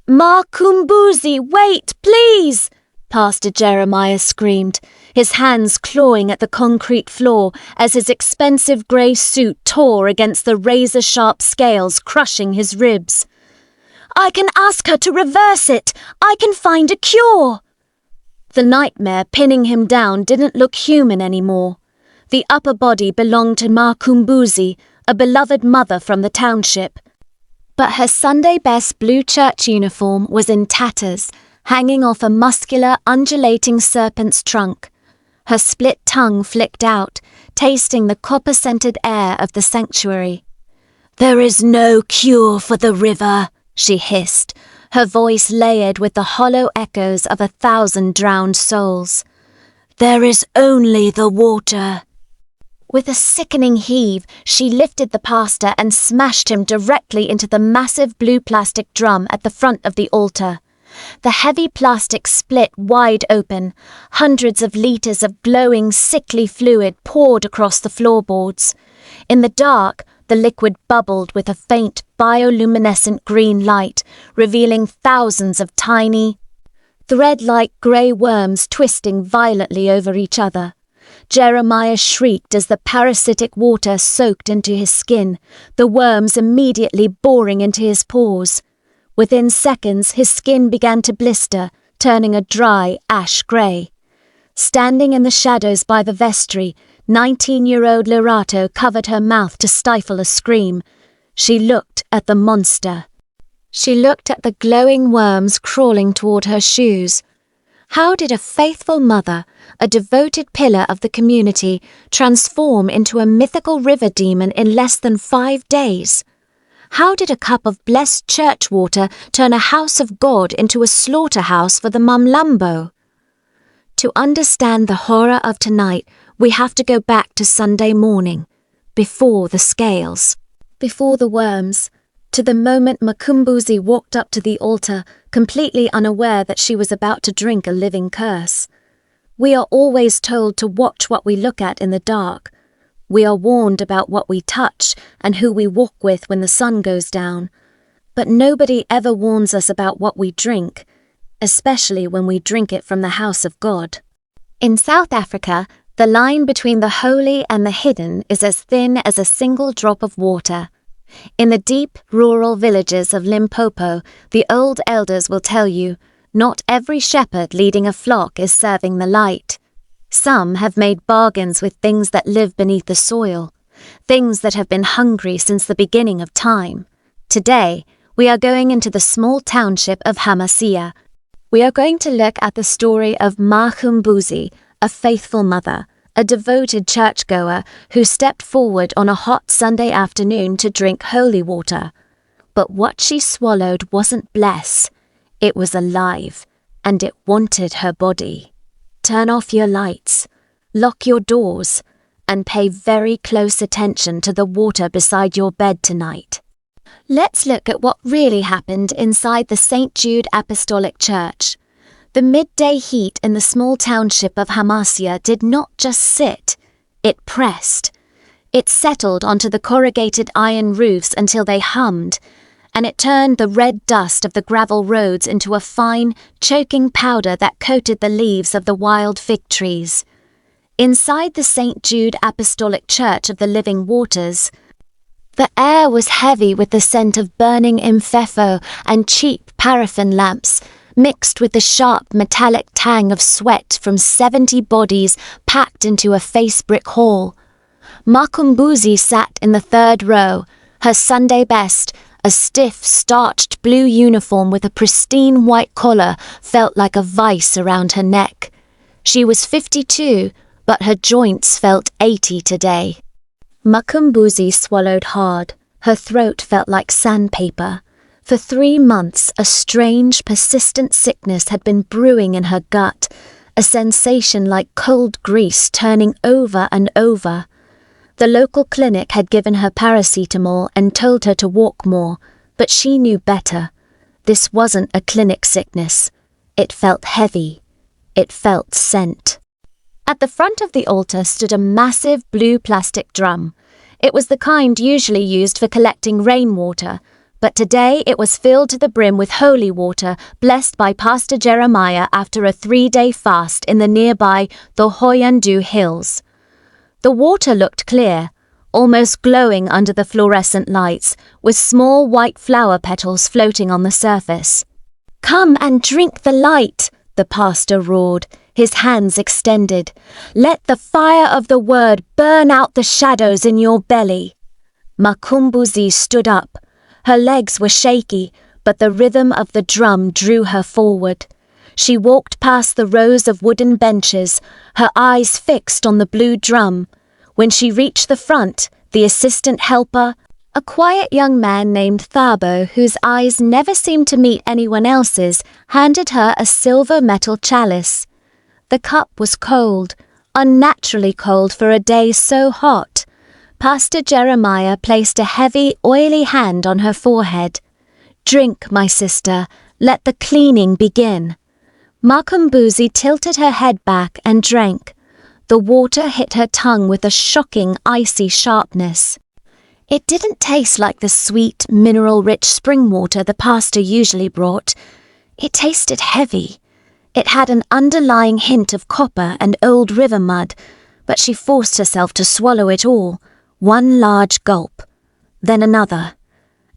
Ma Kumbuzi, wait, please! Pastor Jeremiah screamed, his hands clawing at the concrete floor as his expensive grey suit tore against the razor-sharp scales crushing his ribs. I can ask her to reverse it. I can find a cure. The nightmare pinning him down didn't look human anymore. The upper body belonged to Ma Kumbuzi, a beloved mother from the township. But her Sunday-best blue church uniform was in tatters, hanging off a muscular, undulating serpent's trunk. Her split tongue flicked out, tasting the copper-scented air of the sanctuary. There is no cure for the river, she hissed, her voice layered with the hollow echoes of 1,000 drowned souls. There is only the water. With a sickening heave, she lifted the pastor and smashed him directly into the massive blue plastic drum at the front of the altar. The heavy plastic split wide open. Hundreds of litres of glowing, sickly fluid poured across the floorboards. In the dark, the liquid bubbled with a faint, bioluminescent green light, revealing thousands of tiny, thread-like grey worms twisting violently over each other. Jeremiah shrieked as the parasitic water soaked into his skin, the worms immediately boring into his pores. Within seconds, his skin began to blister, turning a dry ash grey. Standing in the shadows by the vestry, 19-year-old Lerato covered her mouth to stifle a scream. She looked at the monster. She looked at the glowing worms crawling toward her shoes. How did a faithful mother, a devoted pillar of the community, transform into a mythical river demon in less than 5 days? How did a cup of blessed church water turn a house of God into a slaughterhouse for the Mamlambo? To understand the horror of tonight, we have to go back to Sunday morning, before the scales, before the worms, to the moment Makumbuzi walked up to the altar, completely unaware that she was about to drink a living curse. We are always told to watch what we look at in the dark. We are warned about what we touch and who we walk with when the sun goes down. But nobody ever warns us about what we drink, especially when we drink it from the house of God. In South Africa, the line between the holy and the hidden is as thin as a single drop of water. In the deep, rural villages of Limpopo, the old elders will tell you, not every shepherd leading a flock is serving the light. Some have made bargains with things that live beneath the soil, things that have been hungry since the beginning of time. Today, we are going into the small township of Hamasia. We are going to look at the story of Ma Kumbuzi, a faithful mother, a devoted churchgoer who stepped forward on a hot Sunday afternoon to drink holy water. But what she swallowed wasn't bless. It was alive, and it wanted her body. Turn off your lights, lock your doors, and pay very close attention to the water beside your bed tonight. Let's look at what really happened inside the St. Jude Apostolic Church. The midday heat in the small township of Hamasia did not just sit, it pressed. It settled onto the corrugated iron roofs until they hummed, and it turned the red dust of the gravel roads into a fine, choking powder that coated the leaves of the wild fig trees. Inside the St. Jude Apostolic Church of the Living Waters, the air was heavy with the scent of burning mfefo and cheap paraffin lamps, mixed with the sharp metallic tang of sweat from 70 bodies packed into a face-brick hall. Makumbuzi sat in the third row, her Sunday best, a stiff, starched blue uniform with a pristine white collar, felt like a vice around her neck. She was 52, but her joints felt 80 today. Makumbuzi swallowed hard. Her throat felt like sandpaper. For 3 months, a strange, persistent sickness had been brewing in her gut, a sensation like cold grease turning over and over. The local clinic had given her paracetamol and told her to walk more, but she knew better. This wasn't a clinic sickness. It felt heavy. It felt scent. At the front of the altar stood a massive blue plastic drum. It was the kind usually used for collecting rainwater, but today it was filled to the brim with holy water blessed by Pastor Jeremiah after a 3-day fast in the nearby Thohoyandou Hills. The water looked clear, almost glowing under the fluorescent lights, with small white flower petals floating on the surface. "Come and drink the light," the pastor roared, his hands extended. "Let the fire of the word burn out the shadows in your belly." Mkumbuzi stood up. Her legs were shaky, but the rhythm of the drum drew her forward. She walked past the rows of wooden benches, her eyes fixed on the blue drum. When she reached the front, the assistant helper, a quiet young man named Thabo, whose eyes never seemed to meet anyone else's, handed her a silver metal chalice. The cup was cold, unnaturally cold for a day so hot. Pastor Jeremiah placed a heavy, oily hand on her forehead. "Drink, my sister. Let the cleaning begin." Mkumbuzi tilted her head back and drank. The water hit her tongue with a shocking, icy sharpness. It didn't taste like the sweet, mineral-rich spring water the pastor usually brought. It tasted heavy. It had an underlying hint of copper and old river mud, but she forced herself to swallow it all, one large gulp, then another.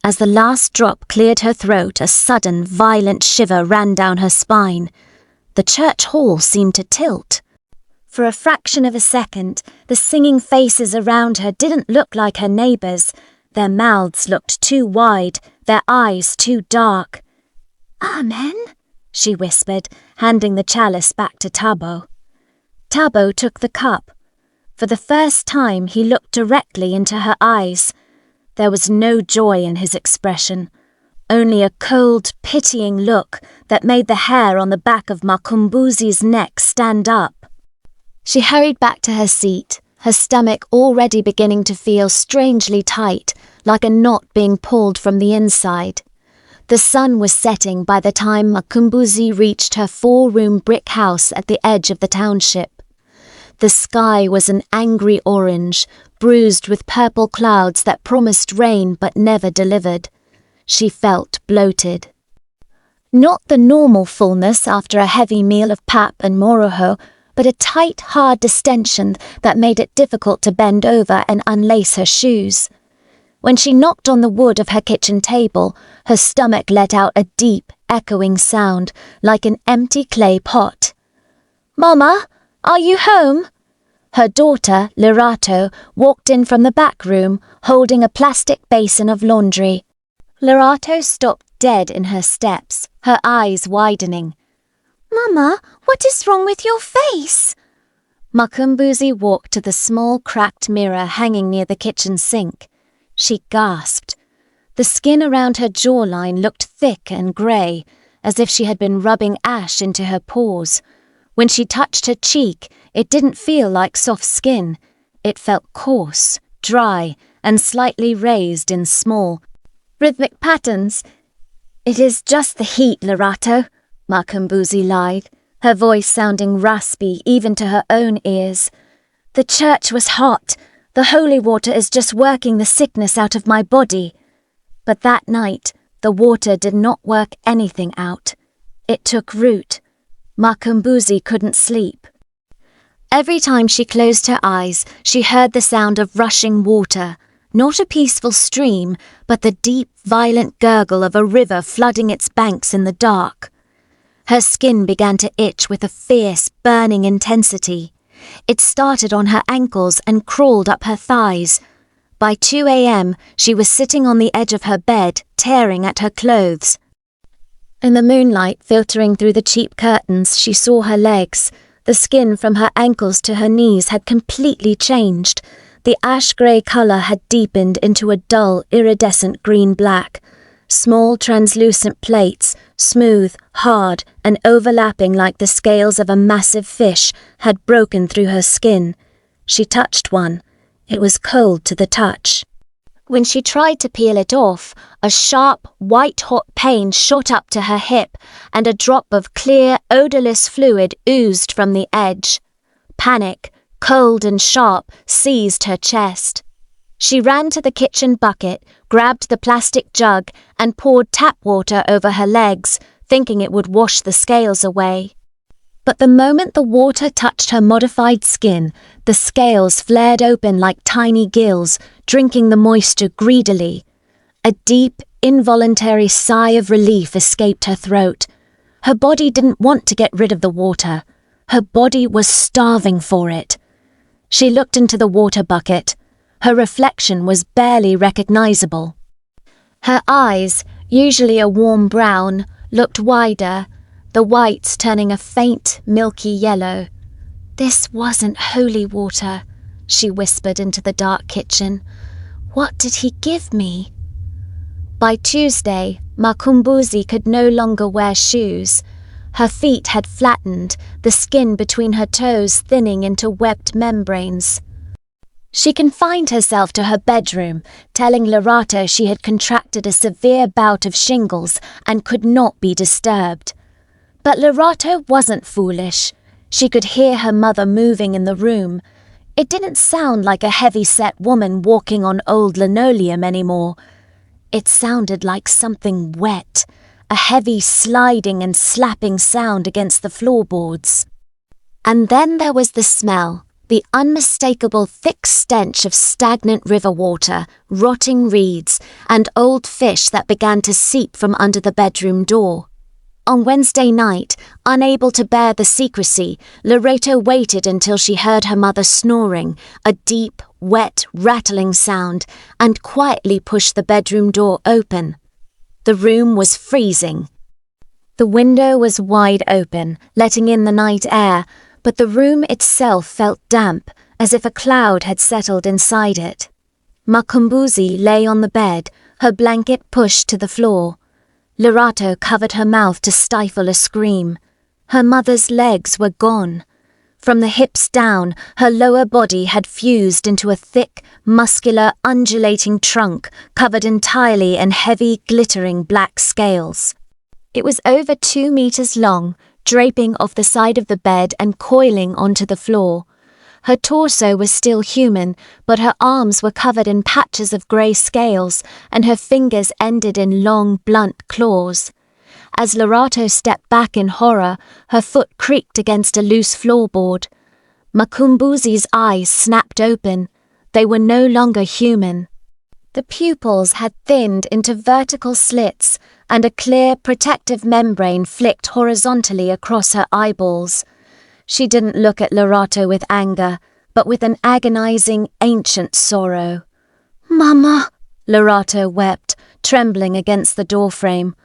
As the last drop cleared her throat, a sudden, violent shiver ran down her spine. The church hall seemed to tilt. For a fraction of a second, the singing faces around her didn't look like her neighbours. Their mouths looked too wide, their eyes too dark. "Amen," she whispered, handing the chalice back to Thabo. Thabo took the cup. For the first time, he looked directly into her eyes. There was no joy in his expression, only a cold, pitying look that made the hair on the back of Mkumbuzi's neck stand up. She hurried back to her seat, her stomach already beginning to feel strangely tight, like a knot being pulled from the inside. The sun was setting by the time Mkumbuzi reached her 4-room brick house at the edge of the township. The sky was an angry orange, bruised with purple clouds that promised rain but never delivered. She felt bloated. Not the normal fullness after a heavy meal of pap and moroho, but a tight, hard distension that made it difficult to bend over and unlace her shoes. When she knocked on the wood of her kitchen table, her stomach let out a deep, echoing sound, like an empty clay pot. "Mama, are you home?" Her daughter, Lerato, walked in from the back room, holding a plastic basin of laundry. Lerato stopped dead in her steps, her eyes widening. "Mama, what is wrong with your face?" Mkumbuzi walked to the small cracked mirror hanging near the kitchen sink. She gasped. The skin around her jawline looked thick and grey, as if she had been rubbing ash into her pores. When she touched her cheek, it didn't feel like soft skin. It felt coarse, dry, and slightly raised in small, rhythmic patterns. "It is just the heat, Lerato," Mkumbuzi lied, her voice sounding raspy even to her own ears. "The church was hot. The holy water is just working the sickness out of my body." But that night, the water did not work anything out. It took root. Mkumbuzi couldn't sleep. Every time she closed her eyes, she heard the sound of rushing water, not a peaceful stream, but the deep, violent gurgle of a river flooding its banks in the dark. Her skin began to itch with a fierce, burning intensity. It started on her ankles and crawled up her thighs. By 2 a.m., she was sitting on the edge of her bed, tearing at her clothes. In the moonlight filtering through the cheap curtains, she saw her legs. The skin from her ankles to her knees had completely changed. The ash-grey colour had deepened into a dull, iridescent green-black. Small, translucent plates, smooth, hard, and overlapping like the scales of a massive fish, had broken through her skin. She touched one. It was cold to the touch. When she tried to peel it off, a sharp, white-hot pain shot up to her hip, and a drop of clear, odourless fluid oozed from the edge. Panic, cold and sharp, seized her chest. She ran to the kitchen bucket, grabbed the plastic jug, and poured tap water over her legs, thinking it would wash the scales away. But the moment the water touched her modified skin, the scales flared open like tiny gills, drinking the moisture greedily. A deep, involuntary sigh of relief escaped her throat. Her body didn't want to get rid of the water. Her body was starving for it. She looked into the water bucket. Her reflection was barely recognizable. Her eyes, usually a warm brown, looked wider, the whites turning a faint, milky yellow. "This wasn't holy water," she whispered into the dark kitchen. "What did he give me?" By Tuesday, Mkombozi could no longer wear shoes. Her feet had flattened, the skin between her toes thinning into webbed membranes. She confined herself to her bedroom, telling Lerato she had contracted a severe bout of shingles and could not be disturbed. But Lerato wasn't foolish. She could hear her mother moving in the room. It didn't sound like a heavy-set woman walking on old linoleum anymore. It sounded like something wet, a heavy sliding and slapping sound against the floorboards. And then there was the smell. The unmistakable thick stench of stagnant river water, rotting reeds, and old fish that began to seep from under the bedroom door. On Wednesday night, unable to bear the secrecy, Lerato waited until she heard her mother snoring, a deep, wet, rattling sound, and quietly pushed the bedroom door open. The room was freezing. The window was wide open, letting in the night air, but the room itself felt damp, as if a cloud had settled inside it. Mkombozi lay on the bed, her blanket pushed to the floor. Lerato covered her mouth to stifle a scream. Her mother's legs were gone. From the hips down, her lower body had fused into a thick, muscular, undulating trunk covered entirely in heavy, glittering black scales. It was over 2 meters long, draping off the side of the bed and coiling onto the floor. Her torso was still human, but her arms were covered in patches of grey scales, and her fingers ended in long, blunt claws. As Lerato stepped back in horror, her foot creaked against a loose floorboard. Mkombozi's eyes snapped open. They were no longer human. The pupils had thinned into vertical slits, and a clear, protective membrane flicked horizontally across her eyeballs. She didn't look at Lerato with anger, but with an agonizing, ancient sorrow. "Mama," Lerato wept, trembling against the doorframe.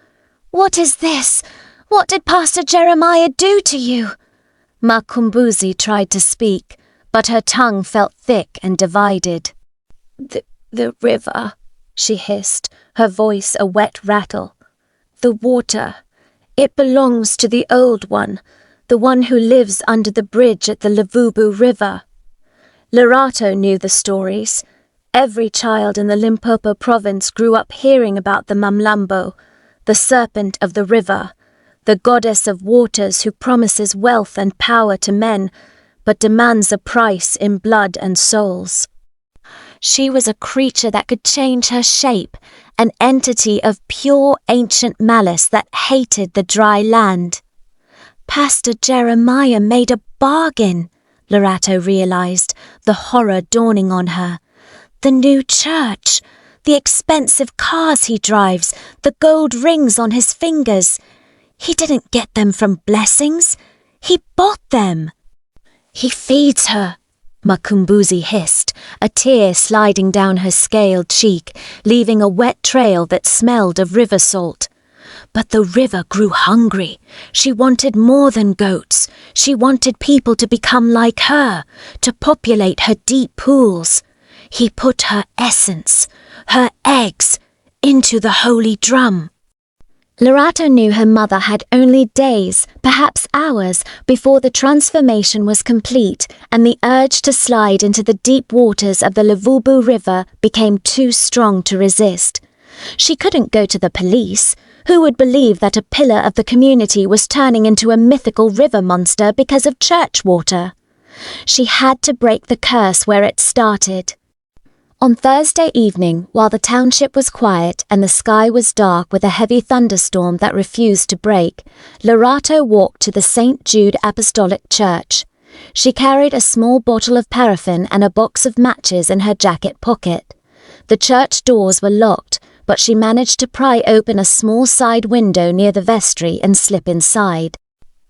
"What is this? What did Pastor Jeremiah do to you?" Mkombozi tried to speak, but her tongue felt thick and divided. The river," she hissed, her voice a wet rattle. "The water. It belongs to the old one, the one who lives under the bridge at the Luvubu River." Lerato knew the stories. Every child in the Limpopo province grew up hearing about the Mamlambo, the serpent of the river, the goddess of waters who promises wealth and power to men, but demands a price in blood and souls. She was a creature that could change her shape, an entity of pure ancient malice that hated the dry land. Pastor Jeremiah made a bargain, Lerato realized, the horror dawning on her. The new church, the expensive cars he drives, the gold rings on his fingers. He didn't get them from blessings. He bought them. "He feeds her," Mkombozi hissed, a tear sliding down her scaled cheek, leaving a wet trail that smelled of river salt. But the river grew hungry. She wanted more than goats. She wanted people to become like her, to populate her deep pools. He put her essence, her eggs, into the holy drum. Lerato knew her mother had only days, perhaps hours, before the transformation was complete and the urge to slide into the deep waters of the Luvubu River became too strong to resist. She couldn't go to the police. Who would believe that a pillar of the community was turning into a mythical river monster because of church water? She had to break the curse where it started. On Thursday evening, while the township was quiet and the sky was dark with a heavy thunderstorm that refused to break, Lerato walked to the St. Jude Apostolic Church. She carried a small bottle of paraffin and a box of matches in her jacket pocket. The church doors were locked, but she managed to pry open a small side window near the vestry and slip inside.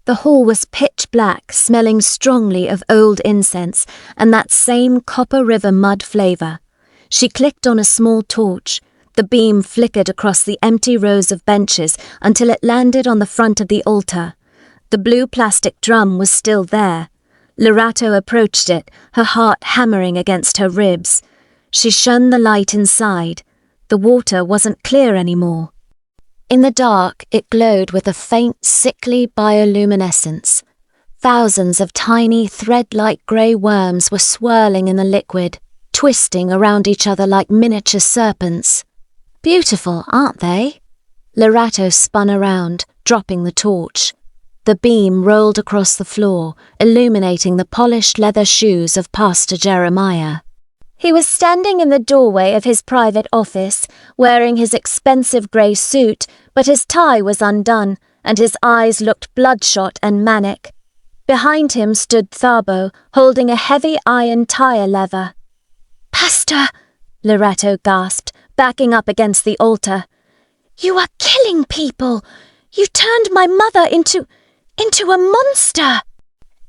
The hall was pitch black, smelling strongly of old incense and that same Copper River mud flavor. She clicked on a small torch. The beam flickered across the empty rows of benches until it landed on the front of the altar. The blue plastic drum was still there. Lerato approached it, her heart hammering against her ribs. She shone the light inside. The water wasn't clear anymore. In the dark, it glowed with a faint, sickly bioluminescence. Thousands of tiny, thread-like grey worms were swirling in the liquid, twisting around each other like miniature serpents. Beautiful, aren't they? Lerato spun around, dropping the torch. The beam rolled across the floor, illuminating the polished leather shoes of Pastor Jeremiah. He was standing in the doorway of his private office, wearing his expensive grey suit, but his tie was undone, and his eyes looked bloodshot and manic. Behind him stood Thabo, holding a heavy iron tire lever. "Pastor," Lerato gasped, backing up against the altar. "You are killing people! You turned my mother into a monster!"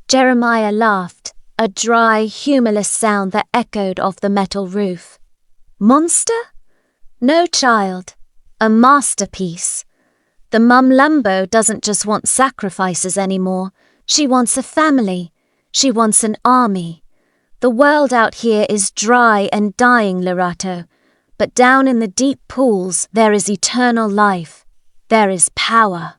Jeremiah laughed, a dry, humourless sound that echoed off the metal roof. "Monster? No, child. A masterpiece. The Mum Lambo doesn't just want sacrifices anymore. She wants a family. She wants an army. The world out here is dry and dying, Lerato, but down in the deep pools there is eternal life. There is power."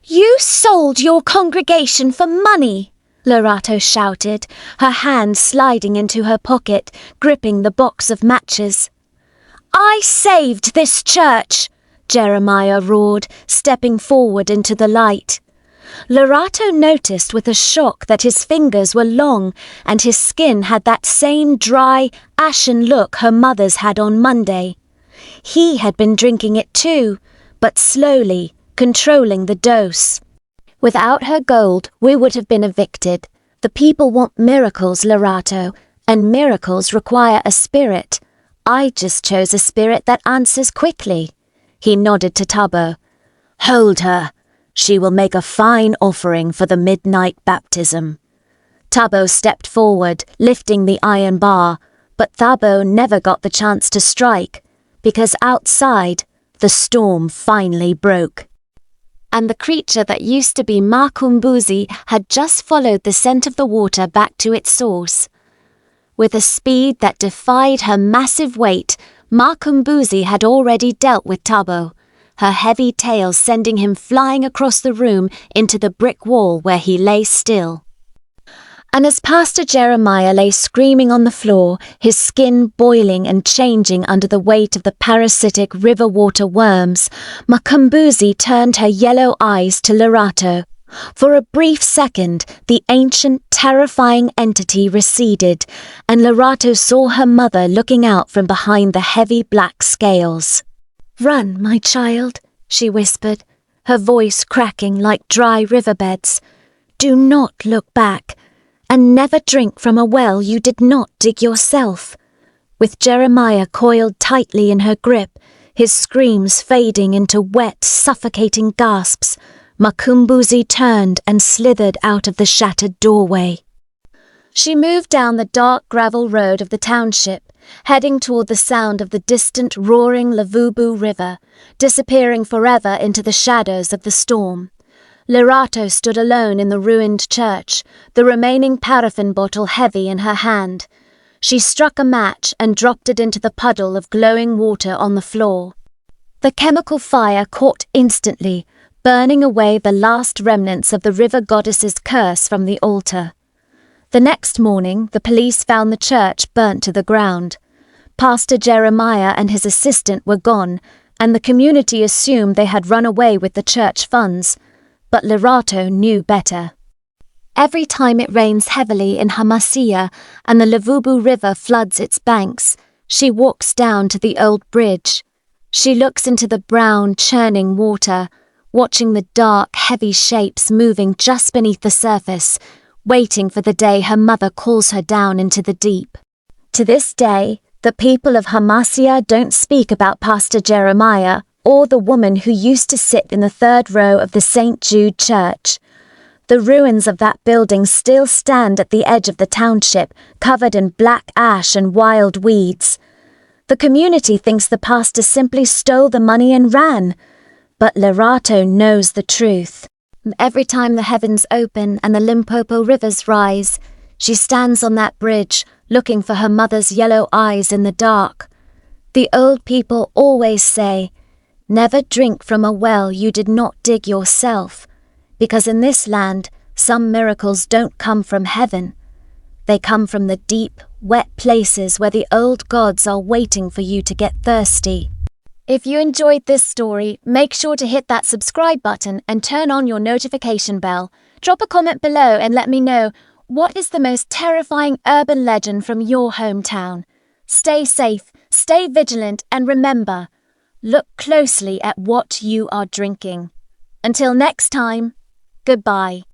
"You sold your congregation for money!" Lerato shouted, her hand sliding into her pocket, gripping the box of matches. "I saved this church!" Jeremiah roared, stepping forward into the light. Lerato noticed with a shock that his fingers were long and his skin had that same dry, ashen look her mother's had on Monday. He had been drinking it too, but slowly, controlling the dose. "Without her gold, we would have been evicted. The people want miracles, Lerato, and miracles require a spirit. I just chose a spirit that answers quickly." He nodded to Thabo. "Hold her. She will make a fine offering for the midnight baptism." Thabo stepped forward, lifting the iron bar, but Thabo never got the chance to strike, because outside, the storm finally broke. And the creature that used to be Makumbuzi had just followed the scent of the water back to its source. With a speed that defied her massive weight, Makumbuzi had already dealt with Thabo, her heavy tail sending him flying across the room into the brick wall where he lay still. And as Pastor Jeremiah lay screaming on the floor, his skin boiling and changing under the weight of the parasitic river water worms, Makumbuzi turned her yellow eyes to Lerato. For a brief second, the ancient, terrifying entity receded, and Lerato saw her mother looking out from behind the heavy black scales. "Run, my child," she whispered, her voice cracking like dry riverbeds. "Do not look back, and never drink from a well you did not dig yourself." With Jeremiah coiled tightly in her grip, his screams fading into wet, suffocating gasps, Makumbuzi turned and slithered out of the shattered doorway. She moved down the dark gravel road of the township, heading toward the sound of the distant roaring Lavubu River, disappearing forever into the shadows of the storm. Lerato stood alone in the ruined church, the remaining paraffin bottle heavy in her hand. She struck a match and dropped it into the puddle of glowing water on the floor. The chemical fire caught instantly, burning away the last remnants of the river goddess's curse from the altar. The next morning, the police found the church burnt to the ground. Pastor Jeremiah and his assistant were gone, and the community assumed they had run away with the church funds. But Lerato knew better. Every time it rains heavily in Hamasiyah and the Lavubu River floods its banks, She walks down to the old bridge. She looks into the brown, churning water, watching the dark, heavy shapes moving just beneath the surface, waiting for the day her mother calls her down into the deep. To this day, the people of Hamasya don't speak about Pastor Jeremiah or the woman who used to sit in the third row of the St. Jude Church. The ruins of that building still stand at the edge of the township, covered in black ash and wild weeds. The community thinks the pastor simply stole the money and ran, but Lerato knows the truth. Every time the heavens open and the Limpopo rivers rise, she stands on that bridge, looking for her mother's yellow eyes in the dark. The old people always say, "Never drink from a well you did not dig yourself," because in this land, some miracles don't come from heaven. They come from the deep, wet places where the old gods are waiting for you to get thirsty. If you enjoyed this story, make sure to hit that subscribe button and turn on your notification bell. Drop a comment below and let me know, what is the most terrifying urban legend from your hometown? Stay safe, stay vigilant, and remember, look closely at what you are drinking. Until next time, goodbye.